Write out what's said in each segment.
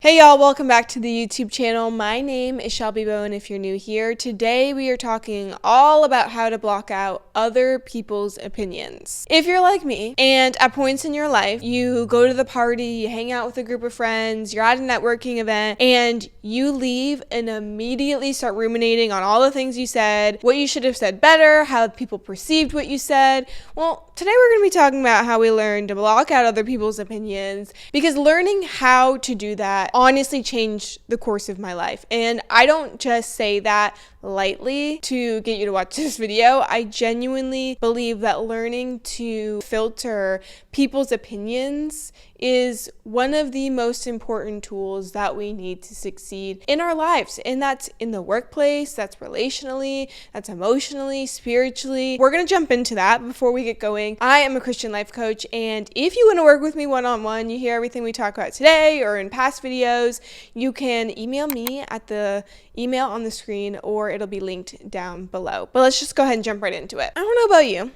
Hey y'all, welcome back to the YouTube channel. My name is Shelby Bowen if you're new here. Today we are talking all about how to block out other people's opinions. If you're like me and at points in your life, you go to the party, you hang out with a group of friends, you're at a networking event, and you leave and immediately start ruminating on all the things you said, what you should have said better, how people perceived what you said. Well, today we're going to be talking about how we learn to block out other people's opinions, because learning how to do that honestly changed the course of my life. And I don't just say that lightly to get you to watch this video. I genuinely believe that learning to filter people's opinions is one of the most important tools that we need to succeed in our lives. And that's in the workplace, that's relationally, that's emotionally, spiritually. We're going to jump into that before we get going. I am a Christian life coach, and if you want to work with me one-on-one, you hear everything we talk about today or in past videos, you can email me at the email on the screen, or it'll be linked down below. But let's just go ahead and jump right into it. I don't know about you,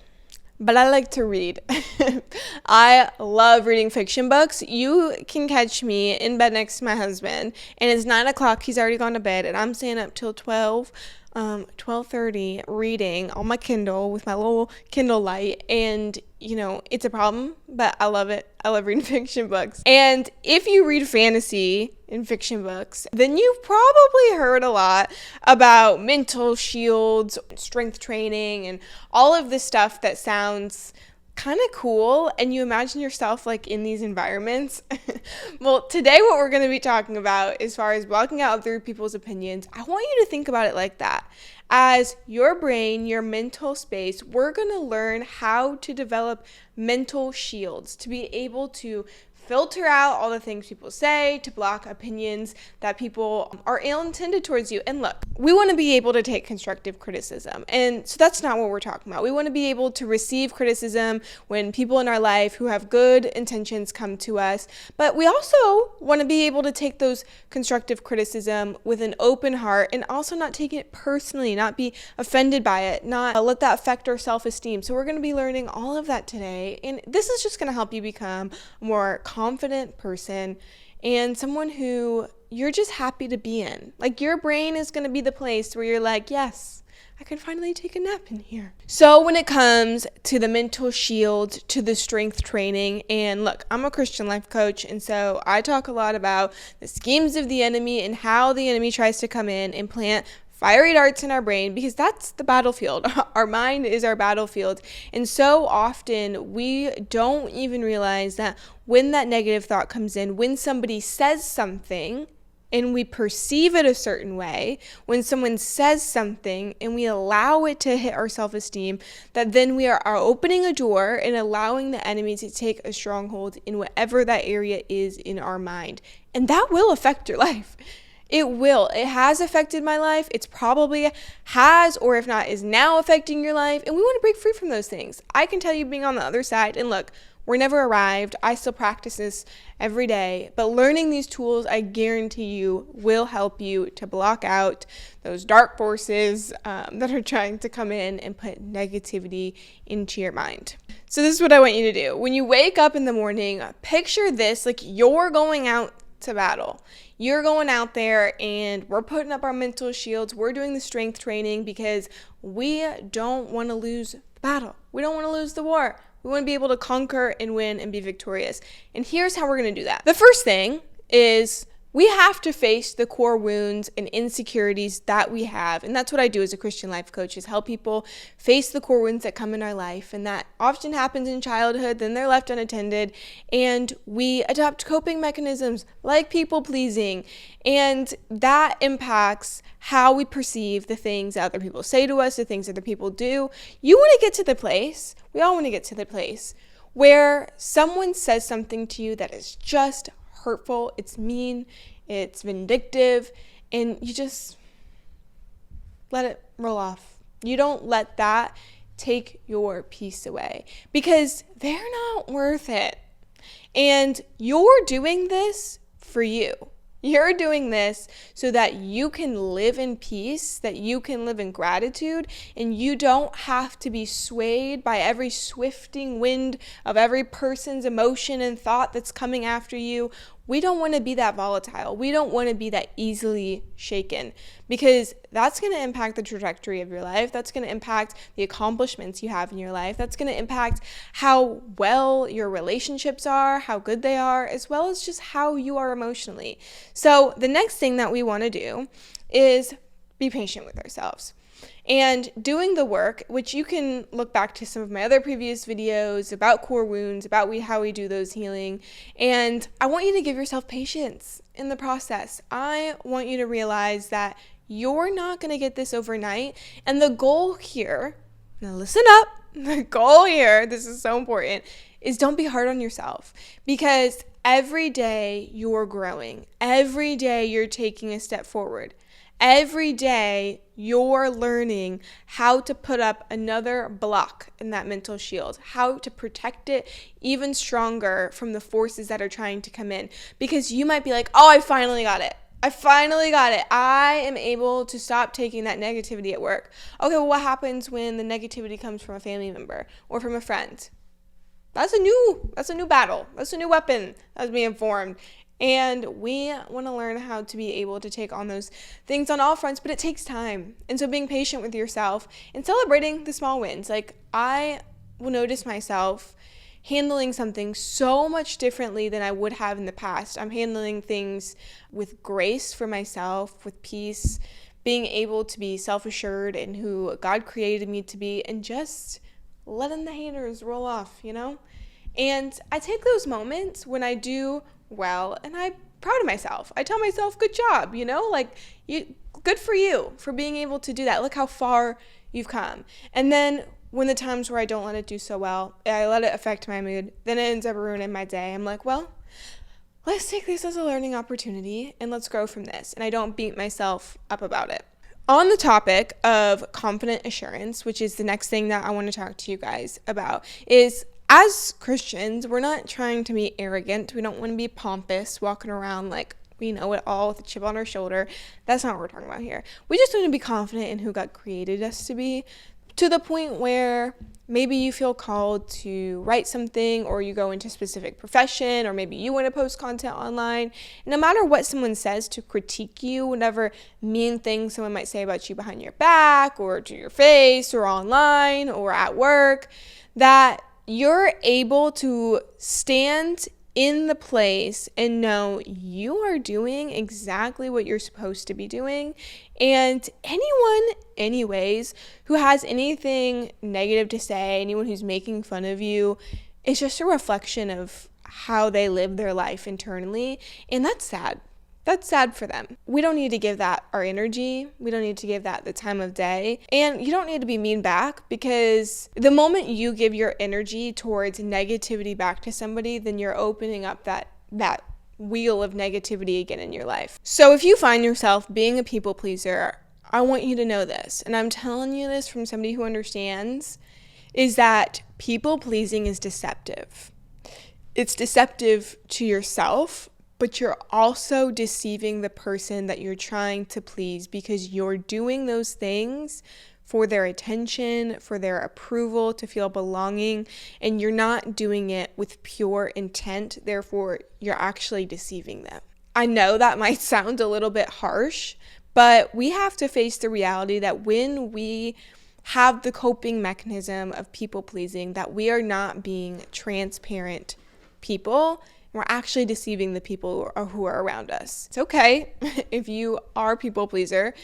but I like to read. I love reading fiction books. You can catch me in bed next to my husband, and it's 9 o'clock. He's already gone to bed, and I'm staying up till 12:30 reading on my Kindle with my little Kindle light. And it's a problem, but I love it. I love reading fiction books. And if you read fantasy in fiction books, then you've probably heard a lot about mental shields, strength training, and all of this stuff that sounds kind of cool, and you imagine yourself like in these environments. Well, today what we're going to be talking about, as far as blocking out other people's opinions, I want you to think about it like that. As your brain, your mental space, we're going to learn how to develop mental shields to be able to filter out all the things people say, to block opinions that people are ill-intended towards you. And look, we want to be able to take constructive criticism. And so that's not what we're talking about. We want to be able to receive criticism when people in our life who have good intentions come to us. But we also want to be able to take those constructive criticism with an open heart, and also not take it personally, not be offended by it, not let that affect our self-esteem. So we're going to be learning all of that today. And this is just going to help you become a more confident person and someone who you're just happy to be in. Like, your brain is going to be the place where you're like, yes, I can finally take a nap in here. So when it comes to the mental shield, to the strength training, and look, I'm a Christian life coach, and so I talk a lot about the schemes of the enemy and how the enemy tries to come in and plant fiery darts in our brain, because that's the battlefield. Our mind is our battlefield. And so often we don't even realize that when that negative thought comes in, when somebody says something and we perceive it a certain way, when someone says something and we allow it to hit our self-esteem, that then we are opening a door and allowing the enemy to take a stronghold in whatever that area is in our mind. And that will affect your life. It will. It has affected my life. It's probably has, or if not, is now affecting your life. And we want to break free from those things. I can tell you, being on the other side, and look, we're never arrived. I still practice this every day. But learning these tools, I guarantee you, will help you to block out those dark forces that are trying to come in and put negativity into your mind. So this is what I want you to do. When you wake up in the morning, picture this, like you're going out to battle. You're going out there, and we're putting up our mental shields. We're doing the strength training because we don't want to lose the battle. We don't want to lose the war. We want to be able to conquer and win and be victorious. And here's how we're going to do that. The first thing is we have to face the core wounds and insecurities that we have. And that's what I do as a Christian life coach, is help people face the core wounds that come in our life. And that often happens in childhood, then they're left unattended. And we adopt coping mechanisms like people pleasing. And that impacts how we perceive the things that other people say to us, the things other people do. You want to get to the place, we all want to get to the place, where someone says something to you that is just hurtful, it's mean, it's vindictive, and you just let it roll off. You don't let that take your peace away, because they're not worth it. And you're doing this for you. You're doing this so that you can live in peace, that you can live in gratitude, and you don't have to be swayed by every swifting wind of every person's emotion and thought that's coming after you. We don't want to be that volatile. We don't want to be that easily shaken, because that's going to impact the trajectory of your life. That's going to impact the accomplishments you have in your life. That's going to impact how well your relationships are, how good they are, as well as just how you are emotionally. So the next thing that we want to do is be patient with ourselves. And doing the work, which you can look back to some of my other previous videos about core wounds, about how we do those healing. And I want you to give yourself patience in the process. I want you to realize that you're not going to get this overnight. And the goal here, now listen up, the goal here, this is so important, is don't be hard on yourself, because every day you're growing. Every day you're taking a step forward. Every day you're learning how to put up another block in that mental shield, how to protect it even stronger from the forces that are trying to come in. Because you might be like, oh, I finally got it. I am able to stop taking that negativity at work. Okay, well, what happens when the negativity comes from a family member or from a friend? That's a new battle. That's a new weapon that's being formed. And we want to learn how to be able to take on those things on all fronts, but it takes time. And so being patient with yourself and celebrating the small wins. Like, I will notice myself handling something so much differently than I would have in the past. I'm handling things with grace for myself, with peace, being able to be self-assured in who God created me to be, and just letting the haters roll off, And I take those moments when I do well, and I'm proud of myself. I tell myself, good job, good for you for being able to do that. Look how far you've come. And then when the times where I don't let it do so well, I let it affect my mood, then it ends up ruining my day. I'm like, well, let's take this as a learning opportunity and let's grow from this. And I don't beat myself up about it. On the topic of confident assurance, which is the next thing that I want to talk to you guys about, is as Christians, we're not trying to be arrogant. We don't want to be pompous, walking around like we know it all with a chip on our shoulder. That's not what we're talking about here. We just want to be confident in who God created us to be, to the point where maybe you feel called to write something, or you go into a specific profession, or maybe you want to post content online. And no matter what someone says to critique you, whatever mean things someone might say about you behind your back, or to your face, or online, or at work, that you're able to stand in the place and know you are doing exactly what you're supposed to be doing. And anyways, who has anything negative to say, anyone who's making fun of you, it's just a reflection of how they live their life internally. And that's sad. That's sad for them. We don't need to give that our energy. We don't need to give that the time of day. And you don't need to be mean back, because the moment you give your energy towards negativity back to somebody, then you're opening up that wheel of negativity again in your life. So if you find yourself being a people pleaser, I want you to know this, and I'm telling you this from somebody who understands, is that people pleasing is deceptive. It's deceptive to yourself, but you're also deceiving the person that you're trying to please, because you're doing those things for their attention, for their approval, to feel belonging, and you're not doing it with pure intent. Therefore, you're actually deceiving them. I know that might sound a little bit harsh, but we have to face the reality that when we have the coping mechanism of people pleasing, that we are not being transparent people. We're actually deceiving the people who are around us. It's okay if you are a people pleaser.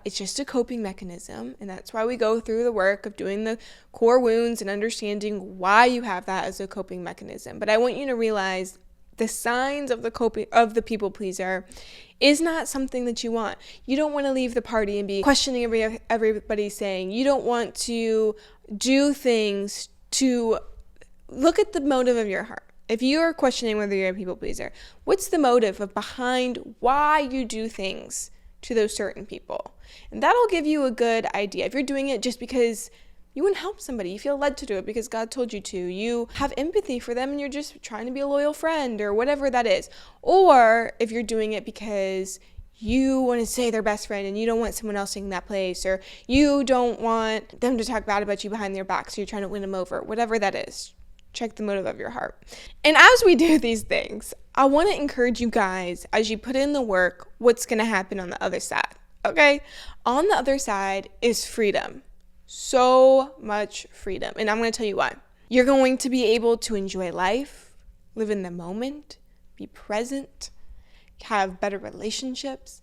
It's just a coping mechanism, and that's why we go through the work of doing the core wounds and understanding why you have that as a coping mechanism. But I want you to realize the signs of the people pleaser is not something that you want. You don't want to leave the party and be questioning everybody saying. You don't want to do things to look at the motive of your heart. If you are questioning whether you're a people pleaser, what's the motive behind why you do things to those certain people? And that'll give you a good idea. If you're doing it just because you want to help somebody, you feel led to do it because God told you to, you have empathy for them and you're just trying to be a loyal friend or whatever that is. Or if you're doing it because you want to say their best friend and you don't want someone else taking that place, or you don't want them to talk bad about you behind their back, so you're trying to win them over, whatever that is. check the motive of your heart. And as we do these things, I want to encourage you guys, as you put in the work, what's going to happen on the other side, okay? On the other side is freedom. So much freedom. And I'm going to tell you why. You're going to be able to enjoy life, live in the moment, be present, have better relationships.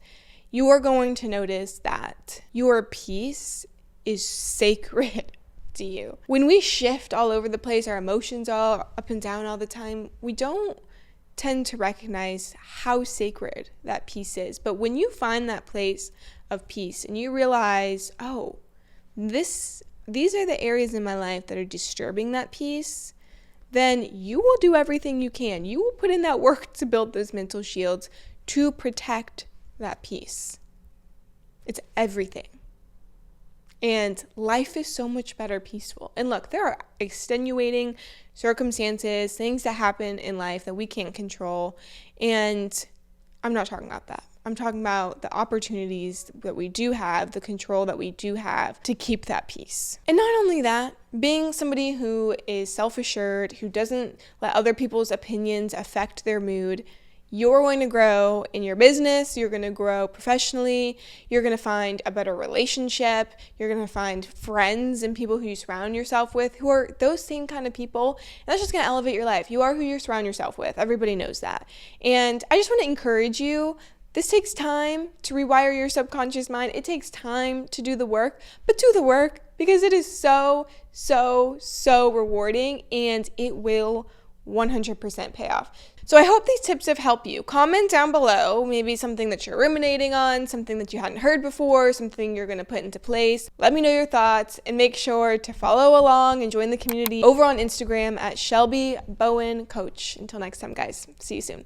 You are going to notice that your peace is sacred to you. When we shift all over the place, our emotions all up and down all the time, we don't tend to recognize how sacred that peace is. But when you find that place of peace and you realize, oh, these are the areas in my life that are disturbing that peace, then you will do everything you can. You will put in that work to build those mental shields to protect that peace. It's everything. And life is so much better peaceful. And look, there are extenuating circumstances, things that happen in life that we can't control. And I'm not talking about that. I'm talking about the opportunities that we do have, the control that we do have to keep that peace. And not only that, being somebody who is self-assured, who doesn't let other people's opinions affect their mood, you're going to grow in your business, you're going to grow professionally, you're going to find a better relationship, you're going to find friends and people who you surround yourself with who are those same kind of people. And that's just going to elevate your life. You are who you surround yourself with. Everybody knows that. And I just want to encourage you, this takes time to rewire your subconscious mind. It takes time to do the work, but do the work because it is so, so, so rewarding and it will 100% pay off. So I hope these tips have helped you. Comment down below, maybe something that you're ruminating on, something that you hadn't heard before, something you're going to put into place. Let me know your thoughts and make sure to follow along and join the community over on Instagram at Shelby Bowen Coach. Until next time, guys. See you soon.